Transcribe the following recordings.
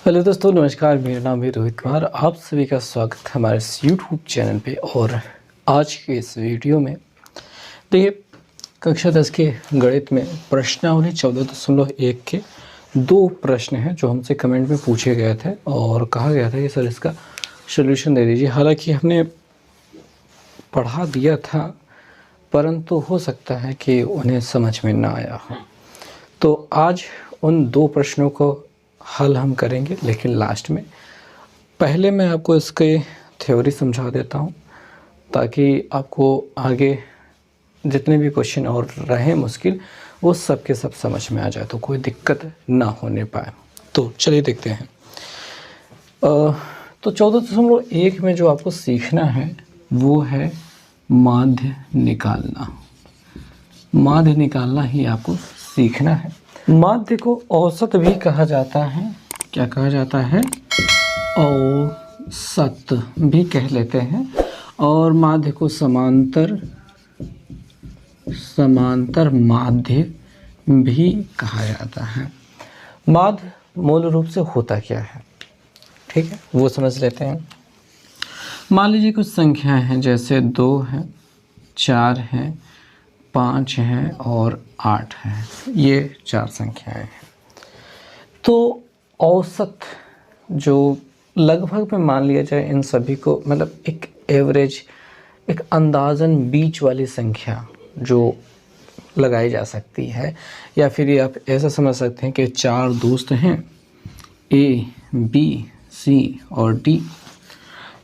Hello दोस्तों, नमस्कार। मेरा नाम है रोहित कुमार। आप सभी का स्वागत है हमारे इस यूट्यूब चैनल पे। और आज के इस वीडियो में देखिए, कक्षा 10 के गणित में प्रश्नावली 14.1 के 2 प्रश्न हैं जो हमसे कमेंट में पूछे गए थे और कहा गया था कि सर इसका सॉल्यूशन दे दीजिए। हालांकि हमने पढ़ा दिया था, परंतु हो सकता है कि उन्हें समझ में ना आया हो। तो आज उन 2 प्रश्नों को हल हम करेंगे, लेकिन लास्ट में पहले मैं आपको इसके थ्योरी समझा देता हूँ ताकि आपको आगे जितने भी क्वेश्चन और रहे मुश्किल, वो सब के सब समझ में आ जाए, तो कोई दिक्कत ना होने पाए। तो चलिए देखते हैं। तो 14.1 में जो आपको सीखना है वो है माध्य निकालना। माध्य निकालना ही आपको सीखना है। माध्य को औसत भी कहा जाता है। क्या कहा जाता है? औसत भी कह लेते हैं। और माध्य को समांतर माध्य भी कहा जाता है। माध्य मूल रूप से होता क्या है, ठीक है, वो समझ लेते हैं। मान लीजिए कुछ संख्याएं हैं, जैसे 2 है, 4 है, 5 है और 8 है। ये 4 संख्याएं हैं। तो औसत जो लगभग में मान लिया जाए इन सभी को, मतलब एक एवरेज, एक अंदाज़न बीच वाली संख्या जो लगाई जा सकती है, या फिर ये आप ऐसा समझ सकते हैं कि 4 दोस्त हैं, A, B, C और D।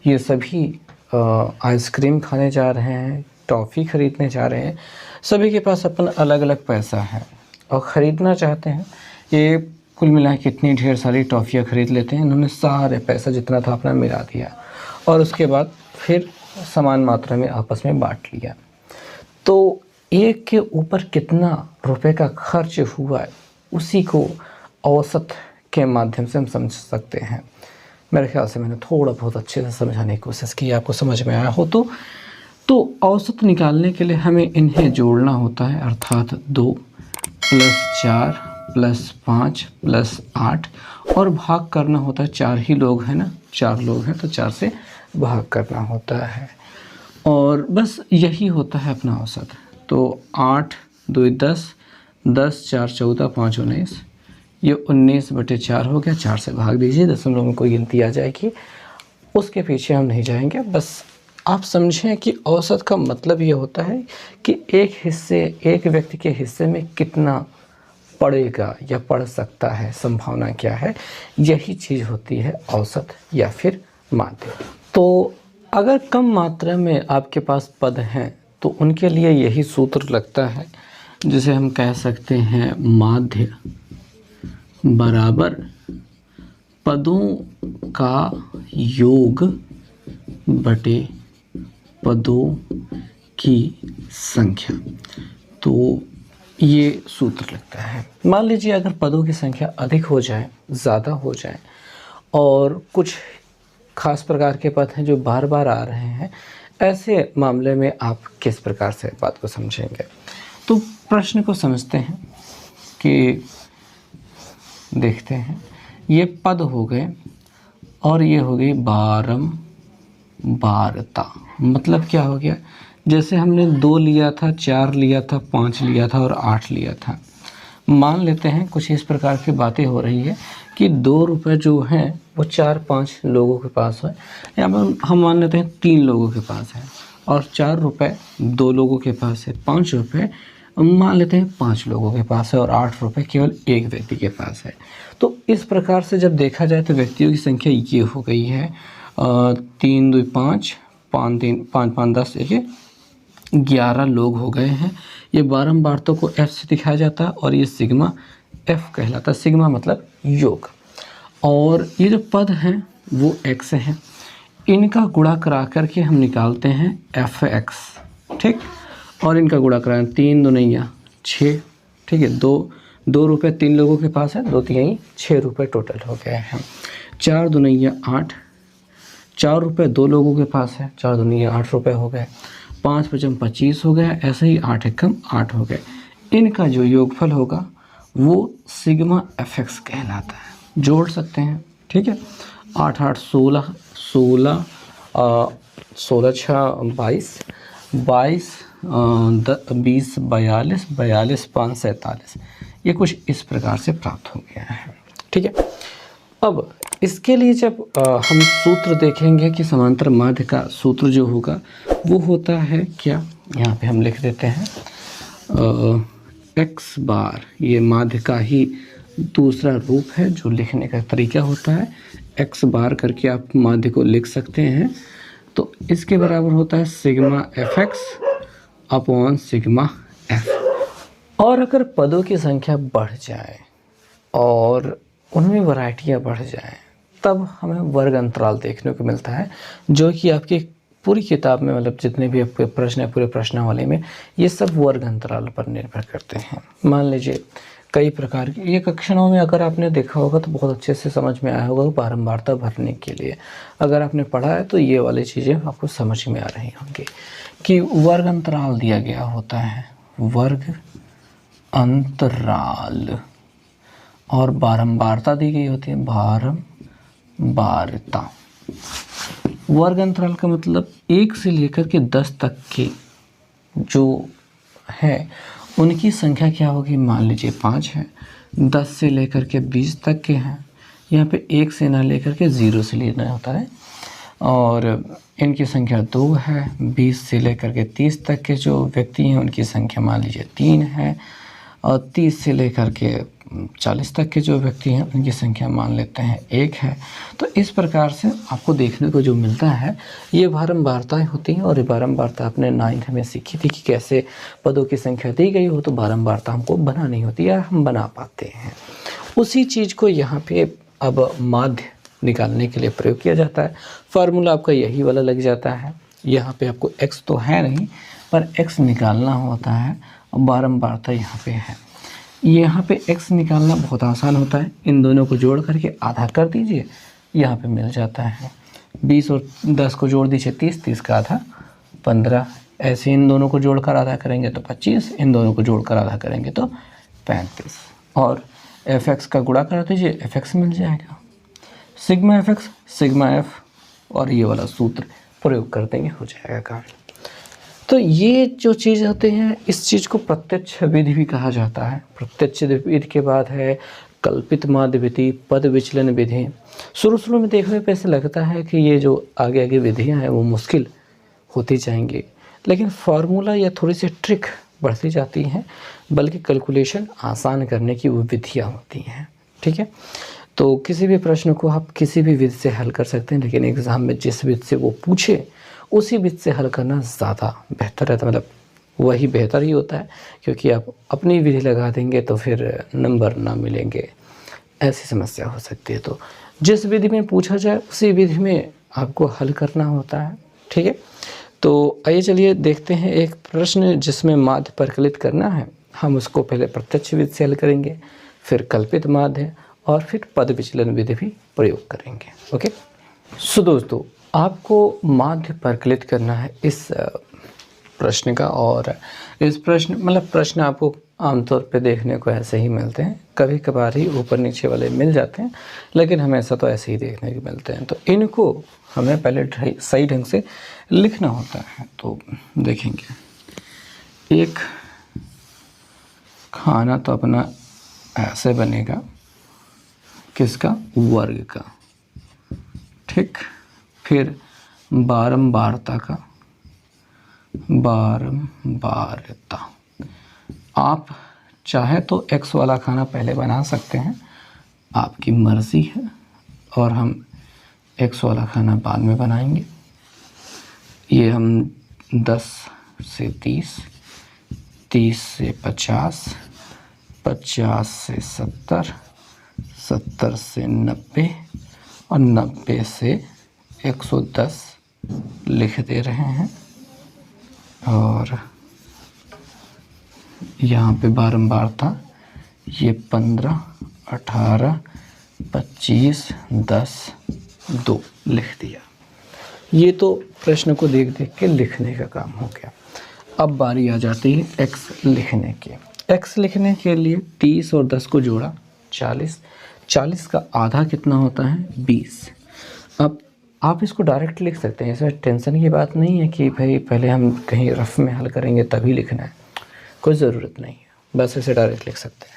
ये सभी आइसक्रीम खाने जा रहे हैं, टॉफ़ी ख़रीदने जा रहे हैं। सभी के पास अपना अलग अलग पैसा है और ख़रीदना चाहते हैं। ये कुल मिला के कितनी ढेर सारी टॉफ़ियाँ ख़रीद लेते हैं। इन्होंने सारे पैसा जितना था अपना मिला दिया और उसके बाद फिर समान मात्रा में आपस में बांट लिया। तो एक के ऊपर कितना रुपए का खर्च हुआ है, उसी को औसत के माध्यम से हम समझ सकते हैं। मेरे ख्याल से मैंने थोड़ा बहुत अच्छे से समझाने की कोशिश की, आपको समझ में आया हो तो औसत निकालने के लिए हमें इन्हें जोड़ना होता है, अर्थात 2 + 4 + 5 + 8 और भाग करना होता है। 4 ही लोग हैं ना, 4 लोग हैं तो 4 से भाग करना होता है और बस यही होता है अपना औसत। तो 8 2 10, 10 4 14, 5 19, ये 19/4 हो गया। 4 से भाग दीजिए, दशमलव में कोई गिनती आ जाएगी, उसके पीछे हम नहीं जाएंगे। बस आप समझें कि औसत का मतलब ये होता है कि एक व्यक्ति के हिस्से में कितना पड़ेगा या पड़ सकता है, संभावना क्या है, यही चीज़ होती है औसत या फिर माध्य। तो अगर कम मात्रा में आपके पास पद हैं तो उनके लिए यही सूत्र लगता है, जिसे हम कह सकते हैं माध्य बराबर पदों का योग बटे पदों की संख्या। तो ये सूत्र लगता है। मान लीजिए अगर पदों की संख्या अधिक हो जाए, ज़्यादा हो जाए और कुछ खास प्रकार के पद हैं जो बार बार आ रहे हैं, ऐसे मामले में आप किस प्रकार से बात को समझेंगे? तो प्रश्न को समझते हैं कि देखते हैं। ये पद हो गए और ये हो गई बारंबारता। मतलब क्या हो गया? जैसे हमने 2 लिया था, 4 लिया था, 5 लिया था और 8 लिया था। मान लेते हैं कुछ इस प्रकार की बातें हो रही है कि 2 रुपये जो हैं वो 4-5 लोगों के पास है, या हम मान लेते हैं 3 लोगों के पास है, और 4 रुपये 2 लोगों के पास है, 5 रुपये मान लेते हैं 5 लोगों के पास है और 8 रुपये केवल एक व्यक्ति के पास है। तो इस प्रकार से जब देखा जाए तो व्यक्तियों की संख्या ये हो गई है 3 2 5 5 3 5 5 10, ये 11 लोग हो गए हैं। ये बारंबारतों को F से दिखाया जाता है और ये सिग्मा F कहलाता है। सिग्मा मतलब योग। और ये जो पद हैं वो x हैं, इनका गुणा करा करके हम निकालते हैं fx, ठीक। और इनका गुणा करा 3 2 6, ठीक है। 2 रुपये 3 लोगों के पास है, 2 3 6 रुपये टोटल हो गए हैं। 4 2 8, 4 रुपये 2 लोगों के पास है, 4 2 8 रुपये हो गए। 5 5 25 हो गया, ऐसे ही 8 एकम 8 हो गए। इनका जो योगफल होगा वो सिग्मा fx कहलाता है। जोड़ सकते हैं, ठीक है। 8 8 16, 16 16 6 22, 22 20 42, 42 5 47, ये कुछ इस प्रकार से प्राप्त हो गया है। ठीक है। अब इसके लिए जब हम सूत्र देखेंगे कि समांतर माध्य का सूत्र जो होगा वो होता है क्या, यहाँ पे हम लिख देते हैं x बार, ये माध्य का ही दूसरा रूप है जो लिखने का तरीका होता है। x बार करके आप माध्य को लिख सकते हैं। तो इसके बराबर होता है sigma fx upon sigma f। और अगर पदों की संख्या बढ़ जाए और उनमें वैरायटियाँ बढ़ जाएं तब हमें वर्ग अंतराल देखने को मिलता है, जो कि आपकी पूरी किताब में मतलब जितने भी आपके प्रश्न है पूरे प्रश्नावली में ये सब वर्ग अंतराल पर निर्भर करते हैं। मान लीजिए कई प्रकार की ये कक्षाओं में अगर आपने देखा होगा तो बहुत अच्छे से समझ में आया होगा बारंबारता भरने के लिए अगर आपने पढ़ा है तो ये वाली चीज़ें आपको समझ में आ रही होंगी कि वर्ग अंतराल दिया गया होता है, वर्ग अंतराल, और बारंबारता दी गई होती है, बारंबारता। वर्ग अंतराल का मतलब 1 से लेकर के 10 तक के जो है उनकी संख्या क्या होगी, मान लीजिए 5 है, 10 से लेकर के 20 तक के हैं, यहाँ पे 1 से ना लेकर के 0 से लेना होता है, और इनकी संख्या 2 है। 20 से लेकर के 30 तक के जो व्यक्ति हैं उनकी संख्या मान लीजिए 3 है, और 30 से लेकर के 40 तक के जो व्यक्ति हैं उनकी संख्या मान लेते हैं 1 है। तो इस प्रकार से आपको देखने को जो मिलता है ये बारंबारताएं होती हैं, और ये बारंबारता आपने 9th में सीखी थी कि कैसे पदों की संख्या दी गई हो तो बारंबारता हमको बनानी होती है, हम बना पाते हैं। उसी चीज़ को यहाँ पे अब माध्य निकालने के लिए प्रयोग किया जाता है। फार्मूला आपका यही वाला लग जाता है। यहाँ पे आपको x तो है नहीं पर x निकालना होता है, और बारंबारता यहाँ पे है। यहाँ पे x निकालना बहुत आसान होता है, इन दोनों को जोड़ करके आधा कर दीजिए, यहाँ पे मिल जाता है 20 और 10 को जोड़ दीजिए 30, 30 का आधा 15, ऐसे इन दोनों को जोड़कर आधा करेंगे तो 25, इन दोनों को जोड़कर आधा करेंगे तो 35, और fx का गुणा कर दीजिए fx मिल जाएगा, सिग्मा fx सिग्मा f, और ये वाला सूत्र प्रयोग कर देंगे, हो जाएगा काम। तो ये जो चीज़ होते हैं इस चीज़ को प्रत्यक्ष विधि भी कहा जाता है। प्रत्यक्ष विधि के बाद है कल्पित माध्य विधि, पद विचलन विधि। शुरू में देखने पे ऐसा लगता है कि ये जो आगे आगे विधियाँ हैं वो मुश्किल होती जाएंगी, लेकिन फार्मूला या थोड़ी सी ट्रिक बढ़ती जाती हैं, बल्कि कैलकुलेशन आसान करने की वो विधियाँ होती हैं। ठीक है, तो किसी भी प्रश्न को आप किसी भी विधि से हल कर सकते हैं, लेकिन एग्ज़ाम में जिस विधि से वो पूछे उसी विधि से हल करना ज़्यादा बेहतर रहता है, मतलब वही बेहतर ही होता है, क्योंकि आप अपनी विधि लगा देंगे तो फिर नंबर ना मिलेंगे, ऐसी समस्या हो सकती है। तो जिस विधि में पूछा जाए उसी विधि में आपको हल करना होता है। ठीक है, तो आइए चलिए देखते हैं एक प्रश्न जिसमें माध्य परिकलित करना है। हम उसको पहले प्रत्यक्ष विधि से हल करेंगे, फिर कल्पित माध्य, और फिर पद विचलन विधि भी प्रयोग करेंगे। ओके, सो दोस्तों आपको माध्य परिकलित करना है इस प्रश्न का, और इस प्रश्न आपको आमतौर पे देखने को ऐसे ही मिलते हैं, कभी कभार ही ऊपर नीचे वाले मिल जाते हैं, लेकिन हमेशा तो ऐसे ही देखने को मिलते हैं। तो इनको हमें पहले सही ढंग से लिखना होता है। तो देखेंगे एक खाना तो अपना ऐसे बनेगा, किसका, वर्ग का। ठीक, फिर बारंबारता का, बारंबारता। आप चाहे तो x वाला खाना पहले बना सकते हैं, आपकी मर्ज़ी है, और हम x वाला खाना बाद में बनाएंगे। ये हम 10 से 30, 30 से 50, 50 से 70, 70 से 90, और 90 से 110 लिख दे रहे हैं। और यहाँ पे बारंबारता ये 15, 18, 25, 10, 2 लिख दिया। ये तो प्रश्न को देख देख के लिखने का काम हो गया। अब बारी आ जाती है x लिखने की। x लिखने के लिए 30 और 10 को जोड़ा 40, 40 का आधा कितना होता है 20। अब आप इसको डायरेक्ट लिख सकते हैं, इसमें टेंशन की बात नहीं है कि भाई पहले हम कहीं रफ में हल करेंगे तभी लिखना है, कोई ज़रूरत नहीं है, बस इसे डायरेक्ट लिख सकते हैं।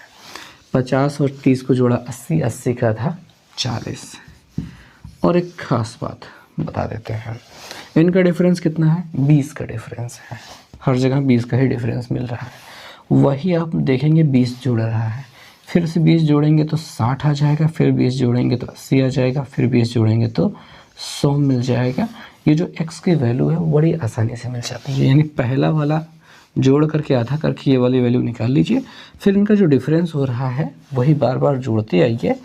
50 और 30 को जोड़ा 80, 80 का आधा 40। और एक ख़ास बात बता देते हैं, इनका डिफरेंस कितना है 20 का डिफरेंस है, हर जगह 20 का ही डिफरेंस मिल रहा है। वही आप देखेंगे 20 जुड़ रहा है, फिर से 20 जोड़ेंगे तो 60 आ जाएगा, फिर 20 जोड़ेंगे तो 80 आ जाएगा, फिर 20 जोड़ेंगे तो 100 मिल जाएगा। ये जो x की वैल्यू है वो बड़ी आसानी से मिल जाती है, यानी पहला वाला जोड़ करके आधा करके ये वाली वैल्यू निकाल लीजिए, फिर इनका जो डिफरेंस हो रहा है वही बार बार जोड़ते आइए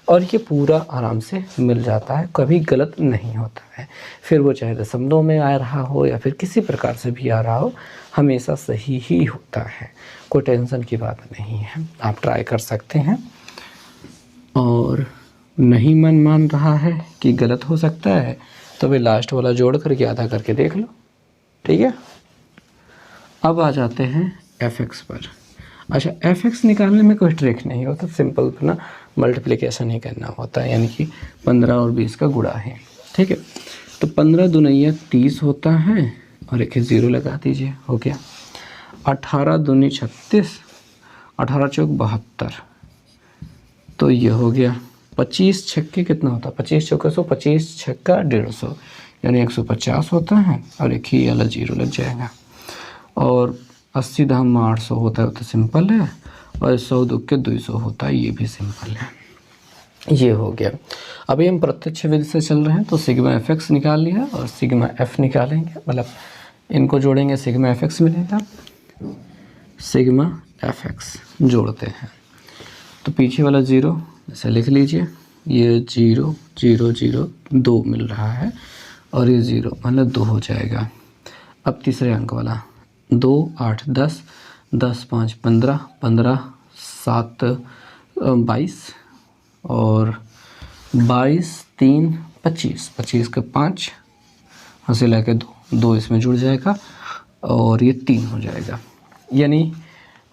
और ये पूरा आराम से मिल जाता है, कभी गलत नहीं होता है। फिर वो चाहे दशमलव में आ रहा हो या फिर किसी प्रकार से भी आ रहा हो, हमेशा सही ही होता है, कोई टेंशन की बात नहीं है। आप ट्राई कर सकते हैं, और नहीं मन मान रहा है कि गलत हो सकता है तो भाई लास्ट वाला जोड़ करके आधा करके देख लो, ठीक है। अब आ जाते हैं fx पर। अच्छा, fx निकालने में कोई ट्रिक नहीं होता, सिंपल ना मल्टीप्लिकेशन ही करना होता है, यानी कि 15 और 20 का गुणा है, ठीक है। तो 15 दूनी 30 होता है और एक 0 लगा दीजिए, हो गया। 18 दूनी 36, 18 चौक 72, तो ये हो गया। 25 छक्के कितना होता है 25 चौके 100, 25 छक्का 150, यानी 150 होता है, और एक ही वाला 0 लग जाएगा। और 80 धाम 800 होता है, तो सिंपल है, और 100 दुक्के 200 होता है, ये भी सिंपल है। ये हो गया। अभी हम प्रत्यक्ष विधि से चल रहे हैं, तो सिग्मा fx निकाल लिया और सिग्मा f निकालेंगे, मतलब इनको जोड़ेंगे सिग्मा fx मिलेगा, सिग्मा fx जोड़ते हैं तो पीछे वाला 0 ऐसे लिख लीजिए, ये 0 0 0 2 मिल रहा है, और ये 0 मतलब 2 हो जाएगा। अब तीसरे अंक वाला 2 8 10, 10 5 15, 15 7 22, और 22 3 25, 25 का 5 हंसे लगा के 2, 2 इसमें जुड़ जाएगा, और ये 3 हो जाएगा, यानी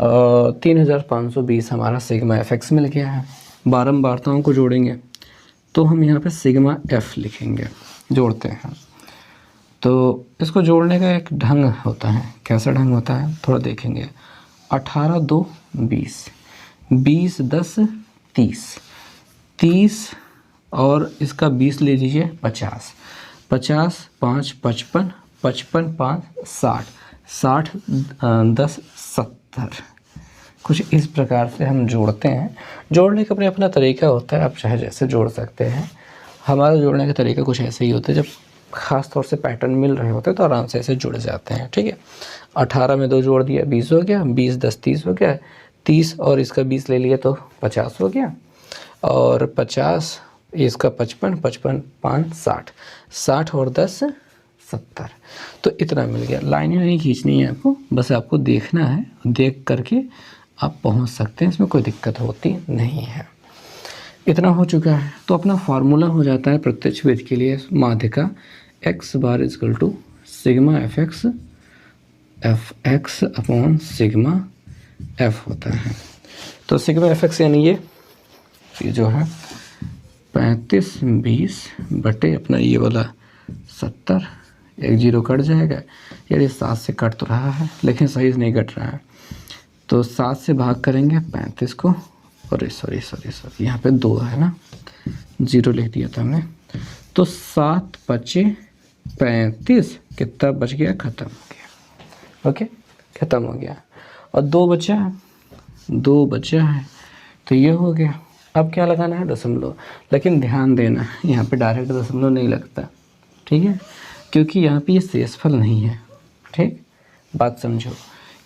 3520 हमारा सिग्मा fx मिल गया है। बारंबारताओं को जोड़ेंगे तो हम यहाँ पे सिग्मा f लिखेंगे, जोड़ते हैं। तो इसको जोड़ने का एक ढंग होता है, कैसा ढंग होता है थोड़ा देखेंगे। 18 2 20, 20 10 30, 30 और इसका 20 ले लीजिए 50, 50 5 55, 55 5 60, 60 10 70। कुछ इस प्रकार से हम जोड़ते हैं। जोड़ने का अपना तरीका होता है, आप चाहे जैसे जोड़ सकते हैं। हमारा जोड़ने का तरीका कुछ ऐसे ही होता है, जब ख़ास तौर से पैटर्न मिल रहे होते हैं तो आराम से ऐसे जुड़ जाते हैं, ठीक है। 18 में 2 जोड़ दिया 20 हो गया, 20 10 30 हो गया, 30 और इसका 20 ले लिया तो 50 हो गया, और 50 इसका 55, 55 5 60, 60 और 10 70, तो इतना मिल गया। लाइनें नहीं खींचनी है आपको, बस आपको देखना है, देख करके आप पहुंच सकते हैं, इसमें कोई दिक्कत होती नहीं है। इतना हो चुका है तो अपना फार्मूला हो जाता है प्रत्यक्ष विधि के लिए माध्य का, x bar equal to sigma fx upon sigma f होता है। तो सिग्मा fx यानी ये जो है 35 20 बटे अपना ये वाला 70, एक 0 कट जाएगा, यानी 7 से कट तो रहा है लेकिन सही से नहीं कट रहा है, तो 7 से भाग करेंगे 35 को, और सॉरी यहाँ पे 2 है ना, 0 लिख दिया था हमने, तो 7 बचे 35, कितना बच गया ख़त्म हो गया, ओके ख़त्म हो गया। और 2 बचा है तो ये हो गया। अब क्या लगाना है दशमलव, लेकिन ध्यान देना यहाँ पे डायरेक्ट दशमलव नहीं लगता, ठीक है, क्योंकि यहाँ पे ये शेषफल नहीं है, ठीक बात समझो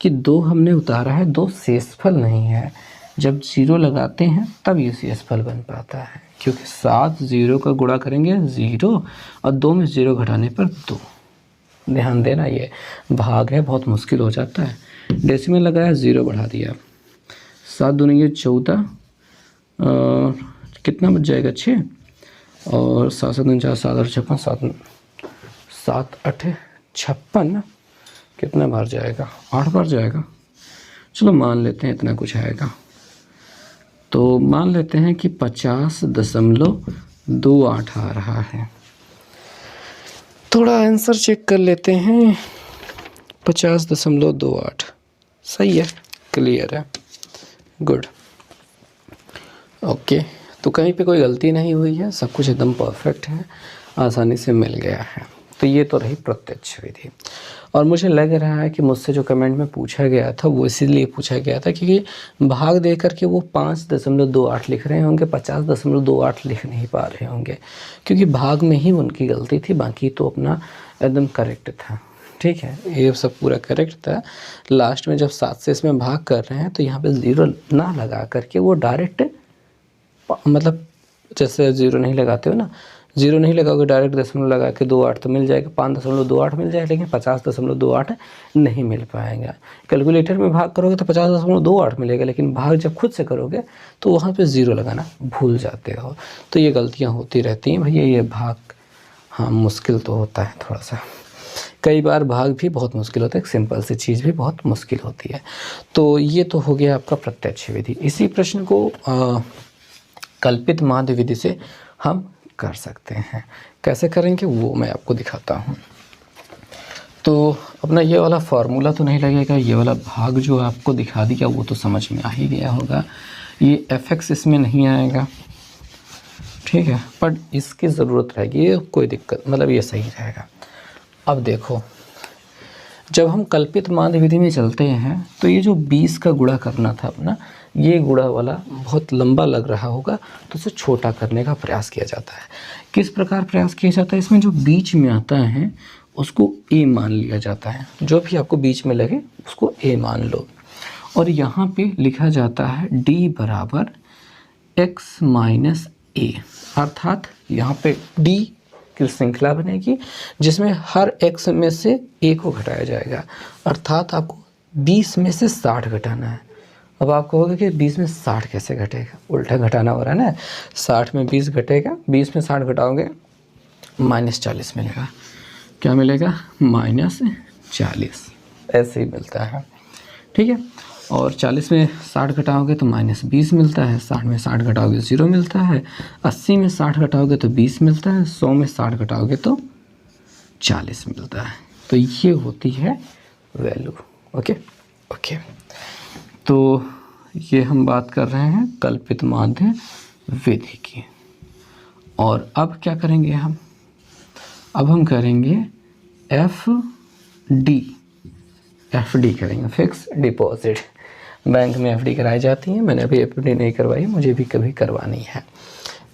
कि 2 हमने उतारा है, 2 शेषफल नहीं है। जब 0 लगाते हैं तब ये शेषफल बन पाता है, क्योंकि 7 0 का गुणा करेंगे 0, और 2 में 0 घटाने पर 2। ध्यान देना, ये भाग है, बहुत मुश्किल हो जाता है। डेसिमल लगाया 0 बढ़ा दिया, 7 दूनी 14, कितना बच जाएगा 6, और 7 7 49 7 और 56, 7 8 56, कितना बार जाएगा 8 बार जाएगा, चलो मान लेते हैं इतना कुछ आएगा। तो मान लेते हैं कि 50.28 आ रहा है। थोड़ा आंसर चेक कर लेते हैं। 50.28 सही है, क्लियर है, गुड, ओके। तो कहीं पे कोई गलती नहीं हुई है, सब कुछ एकदम परफेक्ट है, आसानी से मिल गया है। तो ये तो रही प्रत्यक्ष विधि। और मुझे लग रहा है कि मुझसे जो कमेंट में पूछा गया था वो इसीलिए पूछा गया था क्योंकि भाग दे करके वो 5.28 लिख रहे होंगे, 50.28 लिख नहीं पा रहे होंगे, क्योंकि भाग में ही उनकी गलती थी, बाकी तो अपना एकदम करेक्ट था। ठीक है, ये सब पूरा करेक्ट था। लास्ट में जब 7 से इसमें भाग कर रहे हैं तो यहाँ पे 0 ना लगा करके वो डायरेक्ट, मतलब जैसे 0 नहीं लगाते हो ना, 0 नहीं लगाओगे, डायरेक्ट दशमलव लगा के 28 तो मिल जाएगा, 5.28 मिल जाएगा, लेकिन 50.28 नहीं मिल पाएगा। कैलकुलेटर में भाग करोगे तो 50.28 मिलेगा, लेकिन भाग जब खुद से करोगे तो वहाँ पे 0 लगाना भूल जाते हो। तो ये गलतियाँ होती रहती हैं भैया। ये भाग हाँ मुश्किल तो होता है थोड़ा सा, कई बार भाग भी बहुत मुश्किल होता है, एक सिंपल सी चीज़ भी बहुत मुश्किल होती है। तो ये तो हो गया आपका प्रत्यक्ष विधि। इसी प्रश्न को कल्पित माध्य विधि से हम कर सकते हैं। कैसे करेंगे वो मैं आपको दिखाता हूँ। तो अपना ये वाला फार्मूला तो नहीं लगेगा, ये वाला भाग जो आपको दिखा दिया वो तो समझ में आ ही गया होगा। ये fx इसमें नहीं आएगा, ठीक है, पर इसकी ज़रूरत रहेगी, ये कोई दिक्कत, मतलब ये सही रहेगा। अब देखो, जब हम कल्पित माध्य विधि में चलते हैं तो ये जो 20 का गुणा करना था अपना, ये गुणा वाला बहुत लंबा लग रहा होगा, तो उसे छोटा करने का प्रयास किया जाता है। किस प्रकार प्रयास किया जाता है? इसमें जो बीच में आता है उसको a मान लिया जाता है, जो भी आपको बीच में लगे उसको a मान लो, और यहाँ पे लिखा जाता है d बराबर x माइनस a, अर्थात यहाँ पे d की श्रृंखला बनेगी जिसमें हर x में से a को घटाया जाएगा, अर्थात आपको 20 में से 60 घटाना है। अब आप कहोगे कि 20 में 60 कैसे घटेगा, उल्टा घटाना हो रहा है ना, 60 में 20 घटेगा, 20 में 60 घटाओगे -40 मिलेगा। क्या मिलेगा? -40, ऐसे ही मिलता है, ठीक है। और 40 में 60 घटाओगे तो -20 मिलता है, 60 में 60 घटाओगे 0 मिलता है, 80 में 60 घटाओगे तो 20 मिलता है, 100 में 60 घटाओगे तो 40 मिलता है। तो ये होती है वैल्यू, ओके ओके। तो ये हम बात कर रहे हैं कल्पित माध्य विधि की। और अब क्या करेंगे हम? अब हम करेंगे एफडी करेंगे, फिक्स डिपॉजिट। बैंक में एफडी कराई जाती है, मैंने अभी एफडी नहीं करवाई, मुझे भी कभी करवानी है,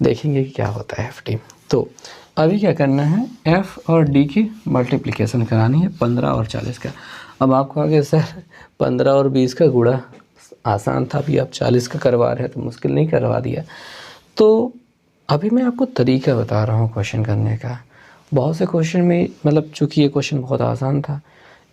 देखेंगे कि क्या होता है एफडी। तो अभी क्या करना है, एफ और डी की मल्टीप्लिकेशन करानी है 15 और 40 का। अब आपको आगे सर 15 और 20 का गुणा आसान था, अभी आप 40 का करवा रहे हैं तो मुश्किल नहीं करवा दिया। तो अभी मैं आपको तरीका बता रहा हूँ क्वेश्चन करने का। बहुत से क्वेश्चन में, मतलब चूँकि ये क्वेश्चन बहुत आसान था,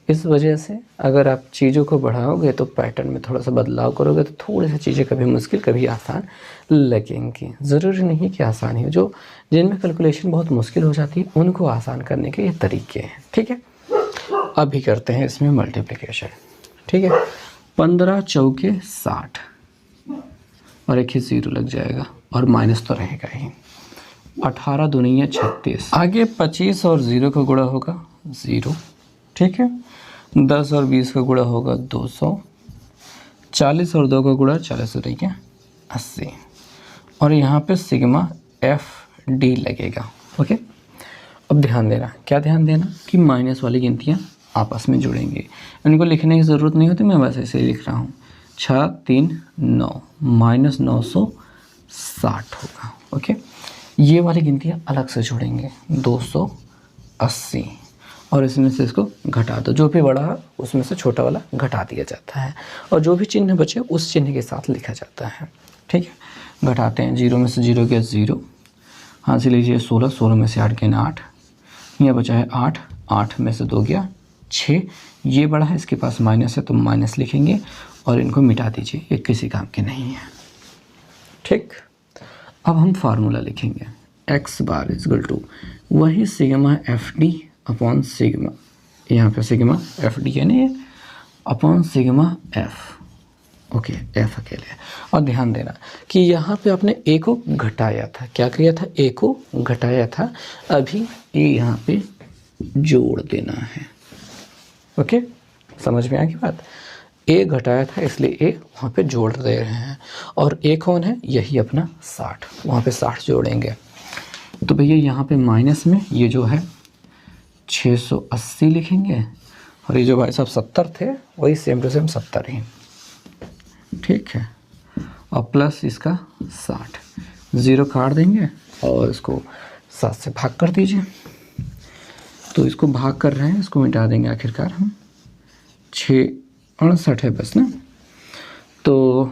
इस वजह से अगर आप चीज़ों को बढ़ाओगे तो पैटर्न में थोड़ा सा बदलाव करोगे तो थोड़ी सी चीज़ें कभी मुश्किल कभी आसान लगेंगी। ज़रूरी नहीं कि आसान ही हो, जो जिनमें कैलकुलेशन बहुत मुश्किल हो जाती है उनको आसान करने के ये तरीके हैं, ठीक है। अभी करते हैं इसमें मल्टीप्लिकेशन, ठीक है। 15 चौके 60 और एक ही 0 लग जाएगा, और माइनस तो रहेगा ही। 18 दूनी 36, आगे 25 और 0 का गुणा होगा 0, ठीक है। 10 और 20 का गुणा होगा 200, 40 और 2 का गुणा 40 हो रही है 80, और यहाँ पे सिग्मा एफ डी लगेगा, ओके। अब ध्यान देना, क्या ध्यान देना कि माइनस वाली गिनतियाँ आपस में जुड़ेंगी, इनको लिखने की ज़रूरत नहीं होती, मैं बस ऐसे ही लिख रहा हूँ। 6 3 9 -960 होगा, ओके। ये वाली गिनतियाँ अलग से जुड़ेंगे 280, और इसमें से इसको घटा दो, जो भी बड़ा है उसमें से छोटा वाला घटा दिया जाता है, और जो भी चिन्ह बचे उस चिन्ह के साथ लिखा जाता है, ठीक है। घटाते हैं, 0 में से 0 गया 0, हाँ से लीजिए 16, 16 में से 8 गया 8, यहाँ बचा है 8, 8 में से 2 गया 6, ये बड़ा है इसके पास माइनस है तो माइनस लिखेंगे, और इनको मिटा दीजिए, ये किसी काम के नहीं है, ठीक। अब हम फार्मूला लिखेंगे, x बार इक्वल टू वही sigma F D upon sigma, यहाँ पे सिग्मा एफ डी यानी upon sigma F, okay, F अकेले। और ध्यान देना कि यहाँ पे आपने ए को घटाया था, क्या किया था, ए को घटाया था, अभी ए यहाँ पे जोड़ देना है। ओके, समझ में आ गई बात। ए घटाया था इसलिए ए वहाँ पे जोड़ दे रहे हैं, और ए कौन है, यही अपना 60, वहाँ पे 60 जोड़ेंगे। तो भैया यहाँ पे माइनस में ये जो है 680 लिखेंगे, और ये जो भाई साहब 70 थे वही सेम टू सेम 70 ही, ठीक है, और प्लस इसका 60, 0 काट देंगे और इसको 7 से भाग कर दीजिए। तो इसको भाग कर रहे हैं, इसको मिटा देंगे आखिरकार हम, 668 है बस ना। तो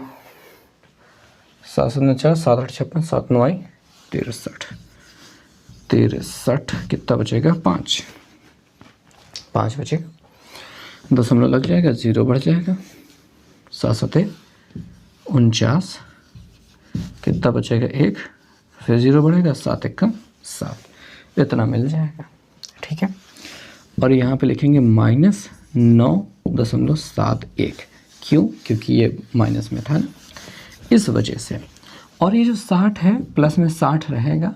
7 7 4 7 8 56 7 9 63 कितना बचेगा, 5 बचेगा, दशमलव लग जाएगा, 0 बढ़ जाएगा, 7 7 49 कितना बचेगा, 1, फिर 0 बढ़ेगा, 7 1 7, इतना मिल जाएगा, ठीक है। और यहाँ पे लिखेंगे -9.71, क्यों, क्योंकि ये माइनस में था ना, इस वजह से। और ये जो 60 है प्लस में 60 रहेगा,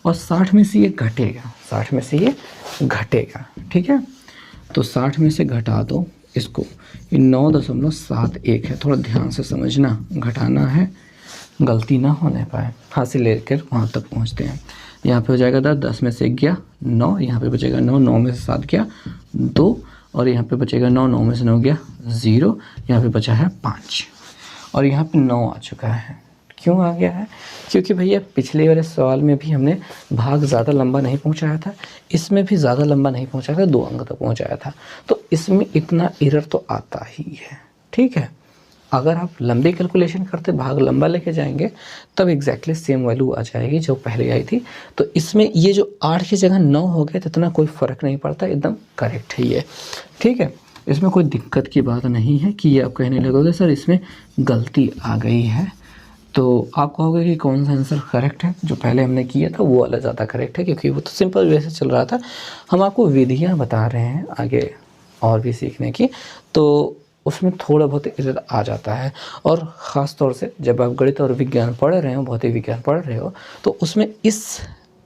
और 60 में से ये घटेगा, 60 में से ये घटेगा, ठीक है। तो 60 में से घटा दो इसको, ये 9.71 है, थोड़ा ध्यान से समझना, घटाना है, गलती ना होने पाए, हाथ से लेकर वहाँ तक पहुँचते हैं। यहाँ पे हो जाएगा 10, 10 में से 1 गया 9, यहाँ पे बचेगा 9, 9 में से 7 गया 2, और यहाँ पे बचेगा 9, 9 में से 9 गया 0, यहाँ पे बचा है 5, और यहाँ पे 9 आ चुका है। क्यों आ गया है, क्योंकि भैया पिछले वाले सवाल में भी हमने भाग ज़्यादा लंबा नहीं पहुंचाया था, इसमें भी ज़्यादा लंबा नहीं पहुंचाया था, 2 अंक तक पहुंचाया था, तो इसमें इतना एरर तो आता ही है, ठीक है। अगर आप लंबी कैलकुलेशन करते, भाग लंबा लेके जाएंगे, तब एग्जैक्टली सेम वैल्यू आ जाएगी जो पहले आई थी। तो इसमें ये जो 8 की जगह 9 हो गया तो इतना कोई फ़र्क नहीं पड़ता, एकदम करेक्ट है ये, ठीक है। इसमें कोई दिक्कत की बात नहीं है कि ये आप कहने लगोगे सर इसमें गलती आ गई है, तो आप कहोगे कि कौन सा आंसर करेक्ट है, जो पहले हमने किया था वो वाला ज़्यादा करेक्ट है, क्योंकि वो तो सिंपल वे से चल रहा था। हम आपको विधियाँ बता रहे हैं आगे और भी सीखने की, तो उसमें थोड़ा बहुत एरर आ जाता है। और ख़ास तौर से जब आप गणित और विज्ञान पढ़ रहे हो, भौतिक विज्ञान पढ़ रहे हो, तो उसमें इस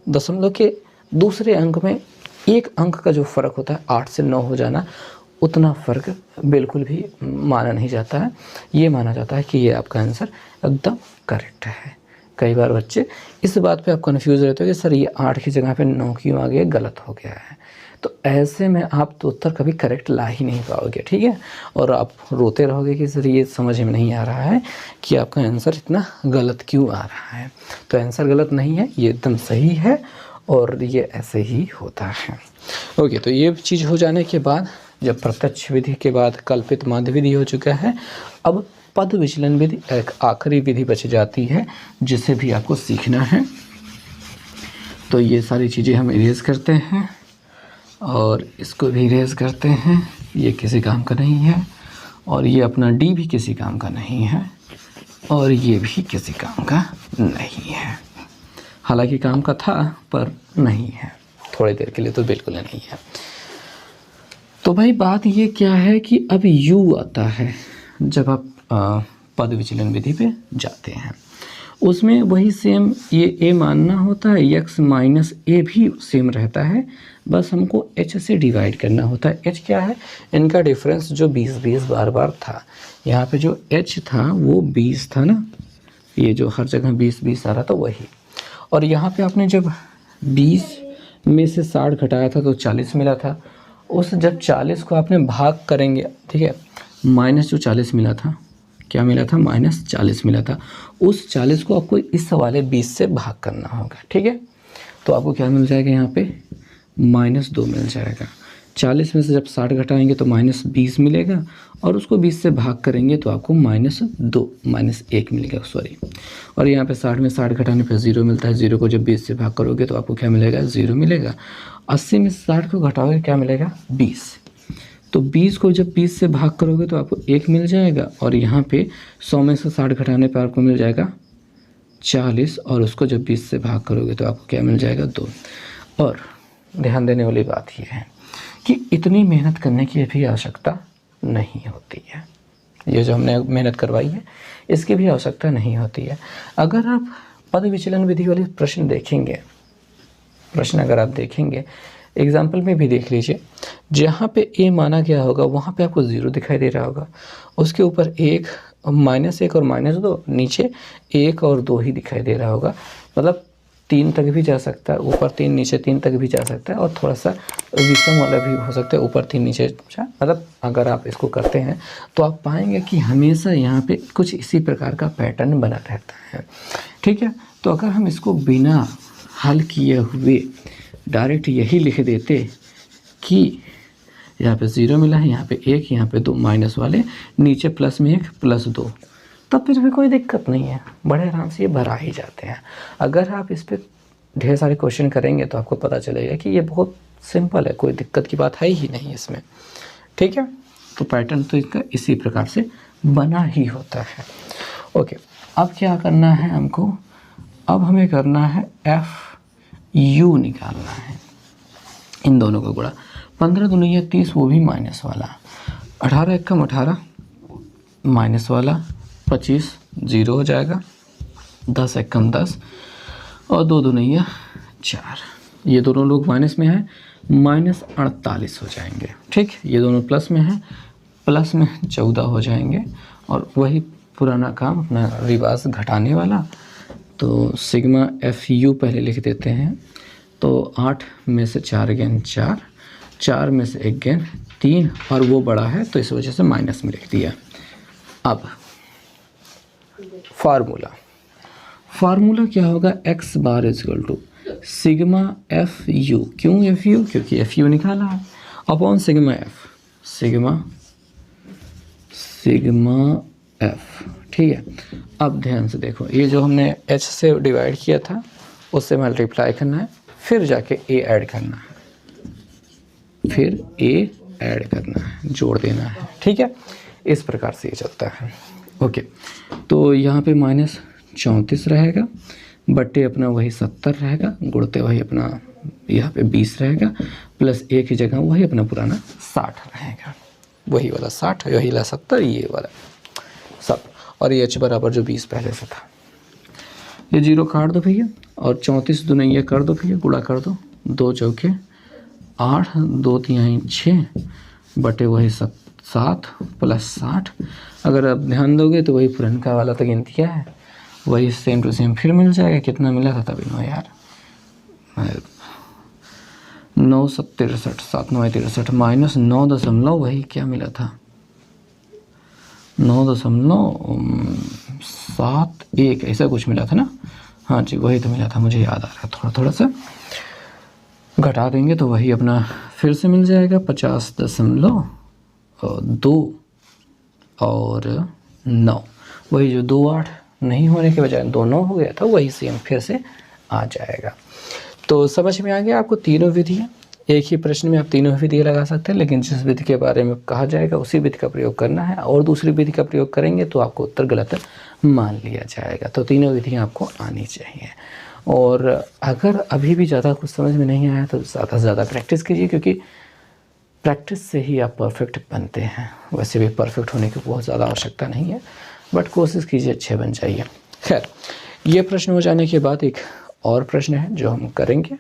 दशमलव के दूसरे अंक में 1 अंक का जो फ़र्क होता है, 8 से 9 हो जाना, उतना फ़र्क बिल्कुल भी माना नहीं जाता है। ये माना जाता है कि ये आपका आंसर एकदम करेक्ट है। कई बार बच्चे इस बात पे आप कन्फ्यूज़ रहते हो कि सर ये 8 की जगह पे 9 क्यों आ गया, गलत हो गया है। तो ऐसे में आप तो उत्तर कभी करेक्ट ला ही नहीं पाओगे, ठीक है। और आप रोते रहोगे कि सर ये समझ में नहीं आ रहा है कि आपका आंसर इतना गलत क्यों आ रहा है। तो आंसर गलत नहीं है, ये एकदम सही है, और ये ऐसे ही होता है। ओके, तो ये चीज़ हो जाने के बाद, जब प्रत्यक्ष विधि के बाद कल्पित माध्य विधि हो चुका है, अब पद विचलन विधि एक आखिरी विधि बच जाती है, जिसे भी आपको सीखना है। तो ये सारी चीज़ें हम इरेज करते हैं, और इसको भी इरेज करते हैं, ये किसी काम का नहीं है, और ये अपना डी भी किसी काम का नहीं है, और ये भी किसी काम का नहीं है। हालांकि काम का था पर नहीं है, थोड़ी देर के लिए तो बिल्कुल नहीं है। तो भाई बात ये क्या है कि अब u आता है जब आप पद विचलन विधि पे जाते हैं, उसमें वही सेम ये a मानना होता है, x माइनस ए भी सेम रहता है, बस हमको h से डिवाइड करना होता है। h क्या है, इनका डिफरेंस जो 20-20 बार था, यहाँ पे जो h था वो 20 था ना, ये जो हर जगह 20-20 आ रहा था वही। और यहाँ पे आपने जब 20 में से 60 घटाया था तो 40 मिला था। उस जब 40 को आपने भाग करेंगे, ठीक है, माइनस जो 40 मिला था, क्या मिला था, -40 मिला था, उस 40 को आपको इस वाले 20 से भाग करना होगा, ठीक है। तो आपको क्या मिल जाएगा, यहाँ पे -2 मिल जाएगा। 40 में से जब 60 घटाएंगे तो -20 मिलेगा, और उसको 20 से भाग करेंगे तो आपको -1 मिलेगा, सॉरी। और यहाँ पे 60 में 60 घटाने पर 0 मिलता है, 0 को जब 20 से भाग करोगे तो आपको क्या मिलेगा, 0 मिलेगा। 80 में 60 को घटाओगे क्या मिलेगा, 20। तो 20 को जब 20 से भाग करोगे तो आपको 1 मिल जाएगा, और यहाँ पे 100 में से 60 घटाने पर आपको मिल जाएगा 40, और उसको जब 20 से भाग करोगे तो आपको क्या मिल जाएगा, 2। और ध्यान देने वाली बात यह है कि इतनी मेहनत करने की भी आवश्यकता नहीं होती है, ये जो हमने मेहनत करवाई है इसकी भी आवश्यकता नहीं होती है। अगर आप पद विचलन विधि वाले प्रश्न देखेंगे, प्रश्न अगर आप देखेंगे एग्जाम्पल में भी देख लीजिए, जहाँ पे a माना गया होगा वहाँ पे आपको 0 दिखाई दे रहा होगा, उसके ऊपर 1 -1 और -2, नीचे 1 और 2 ही दिखाई दे रहा होगा। मतलब 3 तक भी जा सकता है, ऊपर 3 नीचे 3 तक भी जा सकता है, और थोड़ा सा विषम वाला भी हो सकता है, ऊपर 3 नीचे 4। मतलब अगर आप इसको करते हैं तो आप पाएंगे कि हमेशा यहाँ पे कुछ इसी प्रकार का पैटर्न बना रहता है। ठीक है, तो अगर हम इसको बिना हल किए हुए डायरेक्ट यही लिख देते कि यहाँ पे 0 मिला है, यहाँ पे 1, यहाँ पे 2 माइनस वाले, नीचे प्लस में 1 प्लस 2, तब फिर भी कोई दिक्कत नहीं है, बड़े आराम से ये भरा ही जाते हैं। अगर आप इस पर ढेर सारे क्वेश्चन करेंगे तो आपको पता चलेगा कि ये बहुत सिंपल है, कोई दिक्कत की बात है ही नहीं इसमें। ठीक है, तो पैटर्न तो इसका इसी प्रकार से बना ही होता है। ओके, अब क्या करना है हमको, अब हमें करना है FU निकालना है, इन दोनों को गुणा। 15 दूनी 30, वो भी माइनस वाला, 18 एकम 18 माइनस वाला, 25 0 हो जाएगा, 10 एकम 10 और 2 दूनी 4, ये दोनों लोग माइनस में हैं, -48 हो जाएंगे। ठीक, ये दोनों प्लस में हैं, प्लस में 14 हो जाएंगे, और वही पुराना काम अपना रिवाज घटाने वाला। तो सिग्मा FU पहले लिख देते हैं, तो 8 में से 4 गेन 4, 4 में से 1 गेन 3, और वो बड़ा है तो इस वजह से माइनस में लिख दिया। अब फार्मूला क्या होगा, x bar equal to sigma FU। क्यों FU? क्योंकि FU निकाला है, अपॉन सिग्मा F। ठीक है, अब ध्यान से देखो, ये जो हमने h से डिवाइड किया था उससे मल्टीप्लाई करना है, फिर जाके a ऐड करना है, जोड़ देना है। ठीक है, इस प्रकार से ये चलता है। ओके, तो यहाँ पे -34 रहेगा, बट्टे अपना वही 70 रहेगा, गुणते वही अपना यहाँ पे 20 रहेगा, प्लस a की जगह वही अपना पुराना 60 रहेगा, वही वाला 60, वही वाला 70, ये वाला सब, और ये h बराबर जो 20 पहले से था। ये 0 काट दो भैया, और 34 दूनी कर दो भैया, गुणा कर दो, 2 चौके 8, 2 तिहाई 6, बटे वही 7 प्लस 60। अगर आप ध्यान दोगे तो वही पुरनका वाला तो गिनती है, वही सेम टू सेम फिर मिल जाएगा। कितना मिला था तभी नो यार, 9 7 63, 7 9 63 माइनस 9 वही क्या मिला था, 9.71 ऐसा कुछ मिला था ना। हाँ जी, वही तो मिला था, मुझे याद आ रहा है, थोड़ा सा घटा देंगे तो वही अपना फिर से मिल जाएगा 50.2 और 9, वही जो 28 नहीं होने के बजाय 2 9 हो गया था, वही सेम फिर से आ जाएगा। तो समझ में आ गया आपको तीनों विधियाँ, एक ही प्रश्न में आप तीनों विधि लगा सकते हैं, लेकिन जिस विधि के बारे में कहा जाएगा उसी विधि का प्रयोग करना है, और दूसरी विधि का प्रयोग करेंगे तो आपको उत्तर गलत मान लिया जाएगा। तो तीनों विधियाँ आपको आनी चाहिए। और अगर अभी भी ज़्यादा कुछ समझ में नहीं आया तो ज़्यादा से ज़्यादा प्रैक्टिस कीजिए, क्योंकि प्रैक्टिस से ही आप परफेक्ट बनते हैं। वैसे भी परफेक्ट होने की बहुत ज़्यादा आवश्यकता नहीं है, बट कोशिश कीजिए अच्छे बन जाइए। खैर, ये प्रश्न हो जाने के बाद एक और प्रश्न है जो हम करेंगे,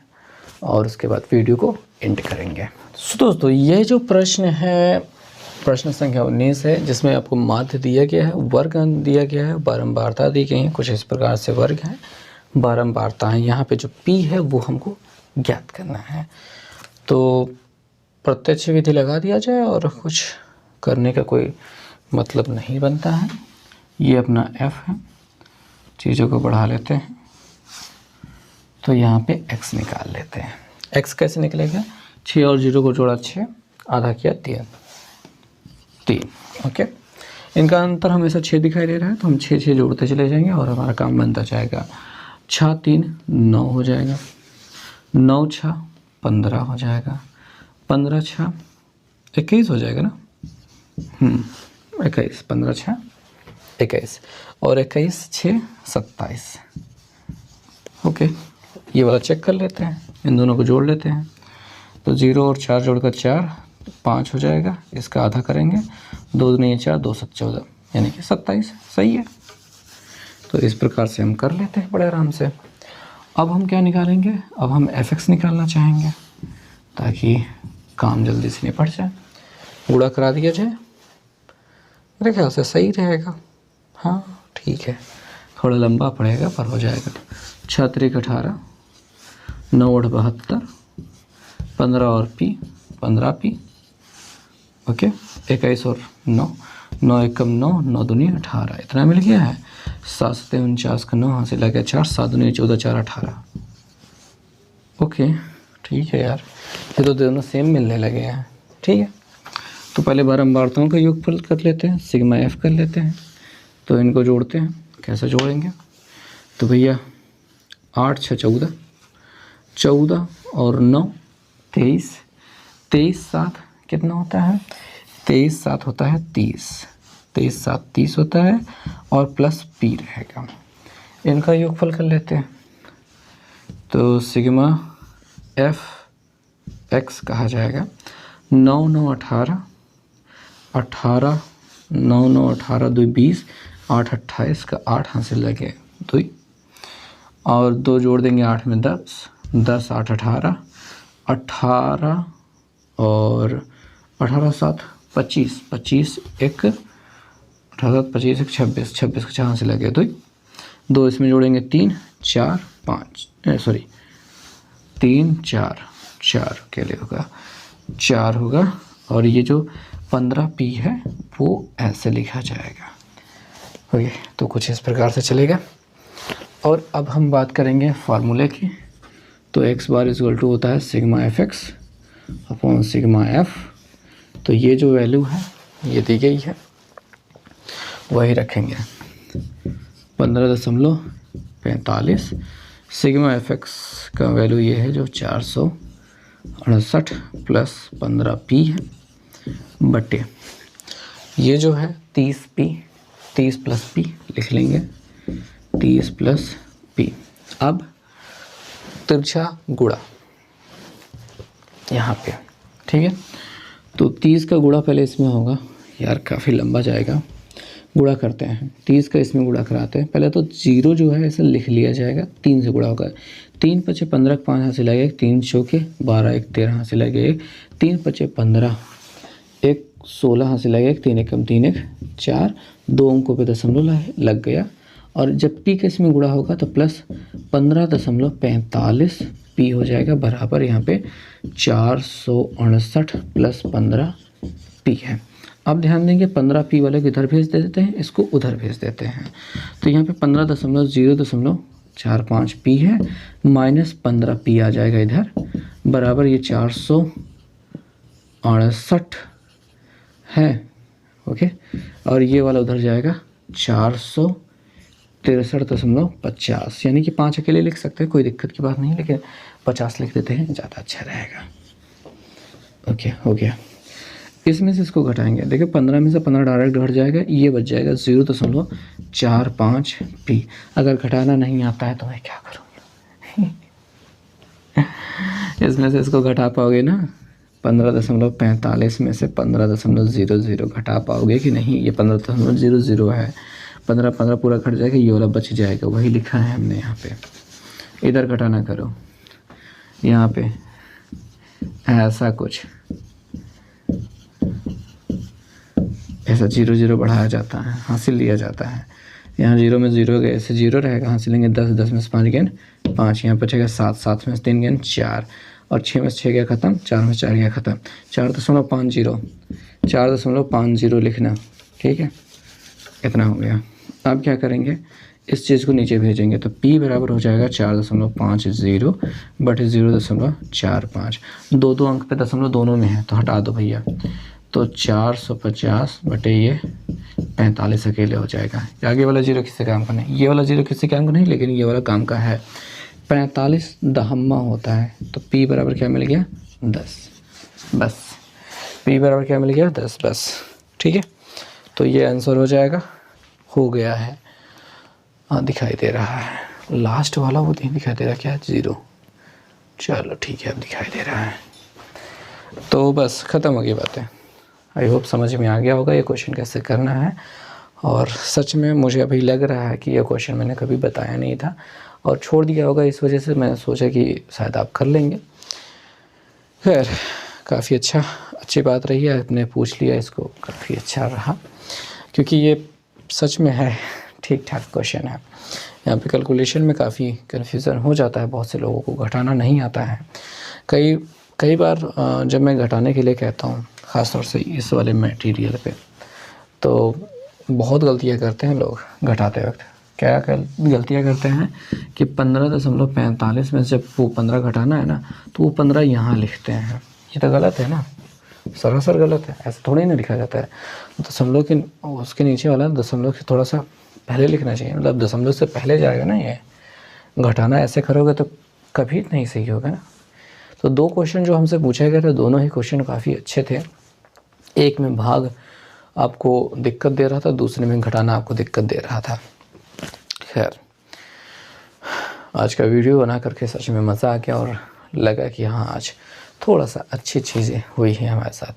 और उसके बाद वीडियो को एंड करेंगे। सो दोस्तों, ये जो प्रश्न है प्रश्न संख्या 19 है, जिसमें आपको माध्य दिया गया है, वर्ग दिया गया है, बारंबारता दी गई है, कुछ इस प्रकार से वर्ग है, बारंबारता है। यहाँ पे जो P है वो हमको ज्ञात करना है। तो प्रत्यक्ष विधि लगा दिया जाए और कुछ करने का कोई मतलब नहीं बनता है। ये अपना F है, चीज़ों को बढ़ा लेते हैं, तो यहाँ पे x निकाल लेते हैं। x कैसे निकलेगा, 6 और 0 को जोड़ा 6, आधा किया 3। ओके, इनका अंतर हमेशा 6 दिखाई दे रहा है, तो हम 6 जोड़ते चले जाएंगे और हमारा काम बनता जाएगा। 6 3 9 हो जाएगा, 9 6 15 हो जाएगा, 15 6 21 हो जाएगा ना, 21, 15 6 21 और 21 6 27। ओके, ये वाला चेक कर लेते हैं, इन दोनों को जोड़ लेते हैं। तो 0 और 4 जोड़कर 4, 5 हो जाएगा, इसका आधा करेंगे, 2 दूनी 4, 2 7 14, यानी कि 27। सही है, तो इस प्रकार से हम कर लेते हैं बड़े आराम से। अब हम क्या निकालेंगे, अब हम fx निकालना चाहेंगे ताकि काम जल्दी से निपट जाए। गुणा करा दिया जाए, मेरे ख्याल से सही रहेगा। हाँ ठीक है, थोड़ा लंबा पड़ेगा पर हो जाएगा। 6 त्रिक 18, 9 8 72, 15 और पी 15 पी, ओके। 21 और 9, 9 एकम 9, 9 दूनी 18, इतना मिल गया है। 7 7 49 का 9 हासिल आ गया 4, 7 दूनी 14, 4 18। ओके ठीक है यार, ये तो दोनों सेम मिलने लगे हैं। ठीक है, तो पहले बारंबारताओं का योगफल कर लेते हैं, सिग्मा एफ कर लेते हैं। तो इनको जोड़ते हैं, कैसे जोड़ेंगे, तो भैया 8 6 14, 14 और 9 23, 23 7 कितना होता है, 23 7 होता है 30, 23 7 30 होता है और प्लस पी रहेगा। इनका योगफल कर लेते हैं, तो सिग्मा एफ एक्स कहा जाएगा 9 9 18, 18 9 9 18 2 20, 8 28 का 8 हासिल लगे 2, और 2 जोड़ देंगे 8 में 10, 10 8 18, 18 और 18 7 25, 25 1 18 7 25 1 26, 26 का 4 हासिल लगे 2, 2 इसमें जोड़ेंगे 3 4 5 सॉरी 3 4 4 के लिए होगा 4 होगा, और ये जो 15 पी है वो ऐसे लिखा जाएगा। ओके, तो कुछ इस प्रकार से चलेगा। और अब हम बात करेंगे फार्मूले की। तो एक्स बार इक्वल टू होता है sigma F x upon sigma F. तो ये जो वैल्यू है ये दी गई है, वही रखेंगे 15.45। सिग्मा एफ एक्स का वैल्यू ये है जो 468 प्लस 15 पी है बटे ये जो है 30 पी, 30 प्लस पी लिख लेंगे, 30 प्लस पी। अब तिरछा गुणा यहाँ पे, ठीक है। तो 30 का गुणा पहले इसमें होगा, यार काफ़ी लंबा जाएगा, गुणा करते हैं। 30 का इसमें गुणा कराते हैं। पहले तो 0 जो है इसे लिख लिया जाएगा, 3 से गुणा होगा। 3 5 15 5 हासिल लगेगा, 3 चौके 12 1 13 हासिल लगेगा, 3 5 15 1 16 हासिल लगेगा, 3 एकम 3 1 4, 2 अंकों पे दशमलव लग गया। और जब पी का इसमें गुणा होगा तो प्लस 15.45 पी हो जाएगा, बराबर यहाँ पे 468 प्लस 15 पी है। अब ध्यान देंगे 15 पी वाले को इधर भेज देते हैं, इसको उधर भेज देते हैं। तो यहाँ पे 15.045 पी है, माइनस 15 पी आ जाएगा इधर, बराबर ये 468 है, ओके। और ये वाला उधर जाएगा 463.50, यानी कि 5 अकेले लिख सकते हैं, कोई दिक्कत की बात नहीं, लेकिन 50 लिख देते हैं, ज़्यादा अच्छा रहेगा। ओके, हो गया। इसमें से इसको घटाएंगे, देखिए 15 में से 15 डायरेक्ट घट जाएगा, ये बच जाएगा 0.45 पी। अगर घटाना नहीं आता है तो मैं क्या करूँगा इसमें से इसको घटा पाओगे ना, 15.45 में से 15.00 घटा पाओगे कि नहीं? ये 15.00 है, 15 पूरा घट जाएगा, ये वाला बच जाएगा, वही लिखा है हमने यहाँ पे। इधर घटाना करो, यहाँ पे ऐसा कुछ ऐसा 0 बढ़ाया जाता है, हासिल लिया जाता है। यहाँ 0 में 0 गए, ऐसे 0 रहेगा, हासिल लेंगे 10, 10 में से 5 गेन 5, यहाँ बचेगा 7, 7 में से 3 गेन 4, और 6 में से 6 गया ख़त्म, 4 में 4 गया ख़त्म, 4.50 लिखना, ठीक है। इतना हो गया। अब क्या करेंगे, इस चीज़ को नीचे भेजेंगे, तो P बराबर हो जाएगा 4.50 बटे 0.45। 2 अंक पे दशमलव दोनों में है, तो हटा दो भैया, तो 450 बटे ये 45 अकेले हो जाएगा। आगे वाला 0 किससे काम का नहीं, ये वाला 0 किससे काम का नहीं, लेकिन ये वाला काम का है। 45 दहम्मा होता है, तो P बराबर क्या मिल गया 10, बस। P बराबर क्या मिल गया 10, बस, ठीक है। तो ये आंसर हो जाएगा, हो गया है। हाँ दिखाई दे रहा है, लास्ट वाला वो नहीं दिखाई दे रहा क्या, 0। चलो ठीक है, अब दिखाई दे रहा है। तो बस ख़त्म हो गई बातें। आई होप समझ में आ गया होगा ये क्वेश्चन कैसे करना है, और सच में मुझे अभी लग रहा है कि ये क्वेश्चन मैंने कभी बताया नहीं था और छोड़ दिया होगा, इस वजह से मैंने सोचा कि शायद आप कर लेंगे। खैर काफ़ी अच्छी बात रही है, आपने पूछ लिया इसको, काफ़ी अच्छा रहा क्योंकि ये सच में है ठीक ठाक क्वेश्चन है। यहाँ पे कैलकुलेशन में काफ़ी कन्फ्यूज़न हो जाता है, बहुत से लोगों को घटाना नहीं आता है। कई बार जब मैं घटाने के लिए कहता हूँ, ख़ासतौर से इस वाले मटेरियल पे, तो बहुत गलतियाँ करते हैं लोग घटाते वक्त। क्या गलतियाँ करते हैं कि 15.45 में जब वो 15 घटाना है ना, तो वो 15 यहाँ लिखते हैं। ये तो गलत है ना, सरासर गलत है, ऐसा थोड़ा ही ना लिखा जाता है। दशमलव के उसके नीचे वाला दशमलव से थोड़ा सा पहले लिखना चाहिए, मतलब दशमलव से पहले जाएगा ना। ये घटाना ऐसे करोगे तो कभी नहीं सही होगा ना। तो 2 क्वेश्चन जो हमसे पूछे गए थे, दोनों ही क्वेश्चन काफ़ी अच्छे थे। एक में भाग आपको दिक्कत दे रहा था, दूसरे में घटाना आपको दिक्कत दे रहा था। खैर आज का वीडियो बना करके सच में मज़ा आ गया और लगा कि हाँ आज थोड़ा सा अच्छी चीज़ें हुई हैं हमारे साथ।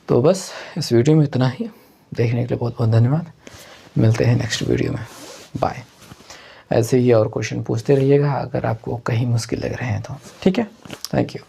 तो बस इस वीडियो में इतना ही, देखने के लिए बहुत बहुत धन्यवाद। मिलते हैं नेक्स्ट वीडियो में, बाय। ऐसे ही और क्वेश्चन पूछते रहिएगा अगर आपको कहीं मुश्किल लग रहे हैं तो, ठीक है। Thank you.